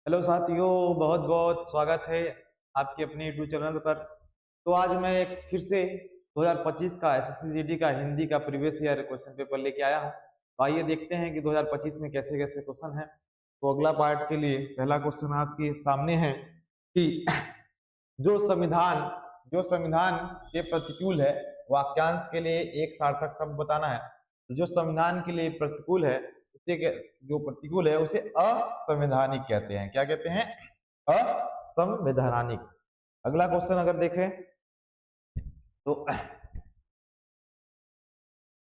Hello साथियों, बहुत बहुत स्वागत है आपके अपने यूट्यूब चैनल पर। तो आज मैं एक फिर से 2025 का एसएससी जीडी का हिंदी का प्रीवियस ईयर क्वेश्चन पेपर लेके आया हूँ। तो आइए देखते हैं कि 2025 में कैसे कैसे क्वेश्चन है। तो अगला पार्ट के लिए पहला क्वेश्चन आपके सामने है कि जो संविधान जो संविधान के प्रतिकूल है, वाक्यांश के लिए एक सार्थक शब्द बताना है। जो संविधान के लिए प्रतिकूल है जो प्रतिकूल है उसे असंवैधानिक कहते हैं। क्या कहते हैं? असंवैधानिक। अगला क्वेश्चन अगर देखें तो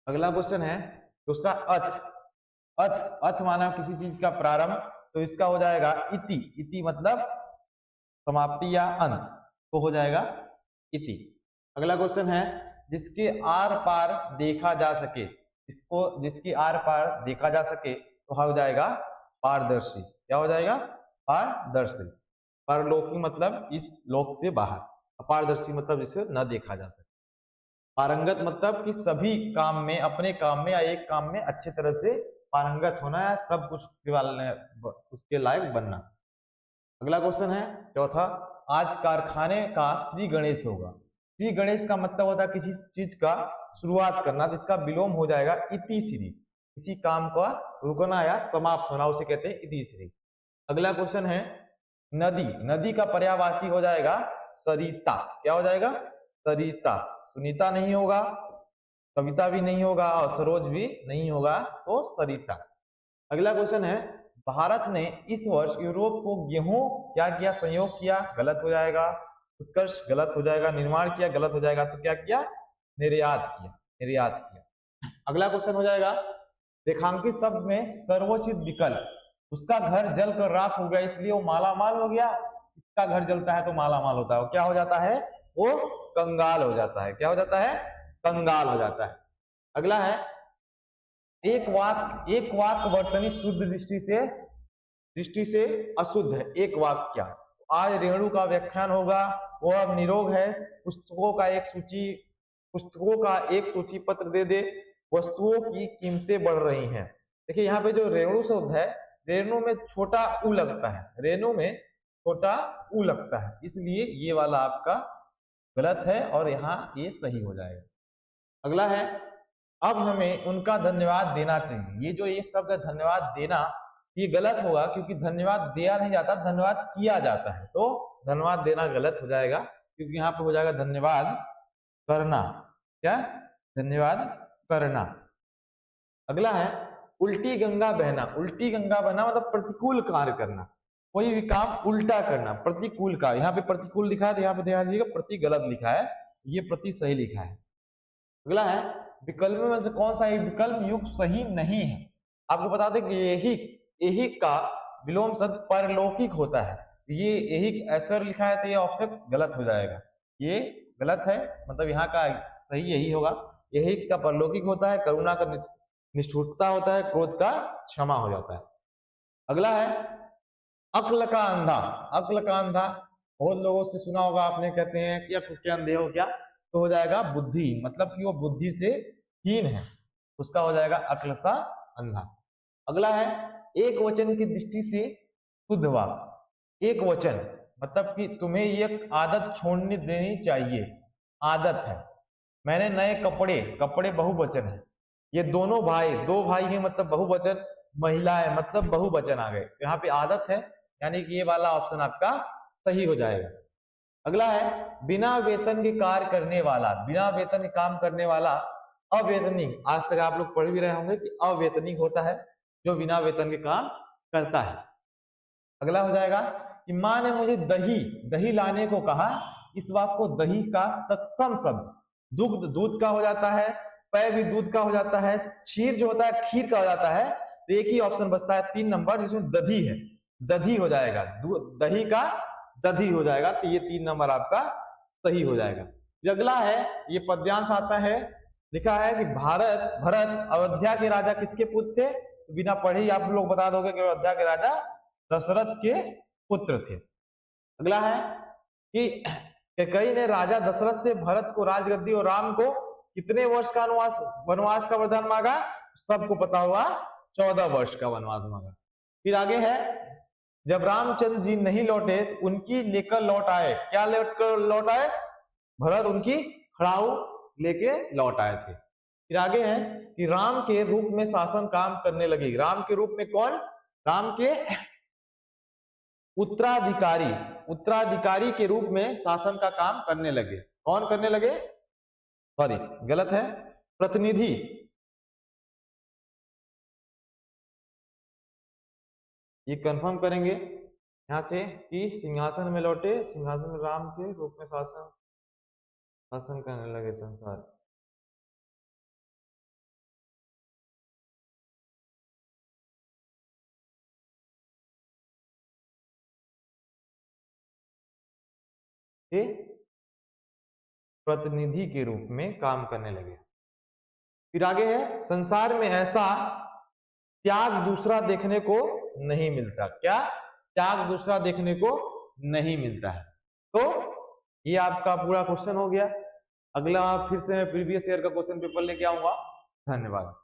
अगला क्वेश्चन है दूसरा, अथ। अथ अथ माना किसी चीज का प्रारंभ, तो इसका हो जाएगा इति। इति मतलब समाप्ति या अंत, तो हो जाएगा इति। अगला क्वेश्चन है जिसके आर पार देखा जा सके। इसको जिसकी आर पार देखा जा सके तो हो जाएगा पारदर्शी। क्या हो जाएगा? पारदर्शी। परलौकिक मतलब इस लोक से बाहर, अपारदर्शी मतलब जिसे न देखा जा सके। पारंगत मतलब कि सभी काम में, अपने काम में या एक काम में अच्छी तरह से पारंगत होना है, सब कुछ उसके लायक बनना। अगला क्वेश्चन है चौथा, आज कारखाने का श्री गणेश होगा। श्री गणेश का मतलब होता है किसी चीज का शुरुआत करना, तो इसका विलोम हो जाएगा इति श्री। किसी काम का रुकना या समाप्त होना उसे कहते हैं इति श्री। अगला क्वेश्चन है नदी। नदी का पर्यायवाची हो जाएगा सरिता। क्या हो जाएगा? सरिता। सुनीता नहीं होगा, कविता भी नहीं होगा और सरोज भी नहीं होगा, तो सरिता। अगला क्वेश्चन है भारत ने इस वर्ष यूरोप को गेहूं क्या किया? संयोग किया, गलत हो जाएगा। उत्कर्ष गलत हो जाएगा। निर्माण किया, गलत हो जाएगा। तो क्या किया? निर्यात किया। निर्यात किया। अगला क्वेश्चन हो जाएगा रेखांकित शब्द में सर्वोचित विकल्प। उसका घर जल कर राख हो गया इसलिए वो माला माल हो गया। इसका घर जलता है तो माला माल होता है, वो क्या हो जाता है? वो कंगाल हो जाता है। क्या हो जाता है? कंगाल हो जाता है। अगला है एक वाक्य वर्तनी शुद्ध दृष्टि से अशुद्ध है। एक वाक्य क्या? आज रेणु का व्याख्यान होगा, वो अब निरोग है। पुस्तकों का एक सूची पत्र दे दे। वस्तुओं की कीमतें बढ़ रही हैं। देखिए यहाँ पे जो रेणु शब्द है, रेणु में छोटा उ लगता है। रेणु में छोटा उ लगता है, इसलिए ये वाला आपका गलत है और यहाँ ये सही हो जाएगा। अगला है अब हमें उनका धन्यवाद देना चाहिए। ये जो ये शब्द है धन्यवाद देना, ये गलत होगा क्योंकि धन्यवाद दिया नहीं जाता, धन्यवाद किया जाता है। तो धन्यवाद देना गलत हो जाएगा क्योंकि यहाँ पे हो जाएगा धन्यवाद करना। क्या? धन्यवाद करना। अगला है उल्टी गंगा बहना। उल्टी गंगा बहना मतलब प्रतिकूल कार्य करना, कोई भी काम उल्टा करना, प्रतिकूल का। यहाँ पे प्रतिकूल लिखा है तो यहाँ पे ध्यान दीजिएगा प्रति गलत लिखा है, ये प्रति सही लिखा है। अगला है विकल्प में से कौन सा विकल्प युक्त सही नहीं है। आपको बता दें कि यही का विलोम शब्द परलौकिक होता है। ये यही ऐश्वर्य लिखा है तो ये ऑप्शन गलत हो जाएगा, ये गलत है। मतलब यहाँ का सही यही होगा। यही का परलौकिक होता है, करुणा का निष्ठुरता होता है, क्रोध का क्षमा हो जाता है। अगला है अक्ल का अंधा। अक्ल का अंधा बहुत लोगों से सुना होगा आपने, कहते हैं कि अक्ल के अंधे हो क्या? तो हो जाएगा बुद्धि, मतलब कि वो बुद्धि से हीन है, उसका हो जाएगा अक्ल सा अंधा। अगला है एक वचन की दृष्टि से शुद्ध वाक्य। एक वचन मतलब कि तुम्हें ये आदत छोड़नी देनी चाहिए, आदत है। मैंने नए कपड़े बहुवचन है। ये दो भाई हैं मतलब बहुवचन। महिला है मतलब बहुवचन आ गए। यहाँ पे आदत है, यानी कि ये वाला ऑप्शन आपका सही हो जाएगा। अगला है बिना वेतन के कार्य करने वाला। बिना वेतन के काम करने वाला अवेतनिक। आज तक आप लोग पढ़ भी रहे होंगे कि अवेतनिक होता है जो बिना वेतन के काम करता है। अगला हो जाएगा कि माँ ने मुझे दही लाने को कहा। इस वाक्य को दही का तत्सम शब्द दुग्ध, दूध का हो जाता है। पै भी दूध का हो जाता है। क्षीर जो होता है खीर का हो जाता है। तो एक ही ऑप्शन बचता है 3 नंबर, जिसमें दधी है, दधी हो जाएगा। दही का दधी हो जाएगा, तो ये 3 नंबर आपका सही हो जाएगा। अगला है ये पद्यांश आता है, लिखा है कि भरत अयोध्या के राजा किसके पुत्र थे? तो बिना पढ़े ही आप लोग बता दोगे कि अयोध्या के राजा दशरथ के पुत्र थे। अगला है कि कैकेयी ने राजा दशरथ से भरत को राजगद्दी और राम को कितने वर्ष का वनवास का वरदान मांगा? सबको पता हुआ 14 वर्ष का वनवास मांगा। फिर आगे है जब रामचंद्र जी नहीं लौटे, उनकी लेकर लौट आए। क्या लेकर लौट आए? भरत उनकी खड़ाऊ लेके लौट आए थे। फिर आगे है कि राम के रूप में शासन काम करने लगी। राम के रूप में कौन? राम के उत्तराधिकारी, उत्तराधिकारी के रूप में शासन का काम करने लगे। कौन करने लगे? सॉरी गलत है, प्रतिनिधि। ये कंफर्म करेंगे यहां से कि सिंहासन में लौटे, सिंहासन में राम के रूप में शासन करने लगे संसार। प्रतिनिधि के रूप में काम करने लगे। फिर आगे है, संसार में ऐसा त्याग दूसरा देखने को नहीं मिलता। क्या? त्याग दूसरा देखने को नहीं मिलता है। तो ये आपका पूरा क्वेश्चन हो गया। अगला फिर से मैं प्रीवियस ईयर का क्वेश्चन पेपर लेके आऊंगा। धन्यवाद।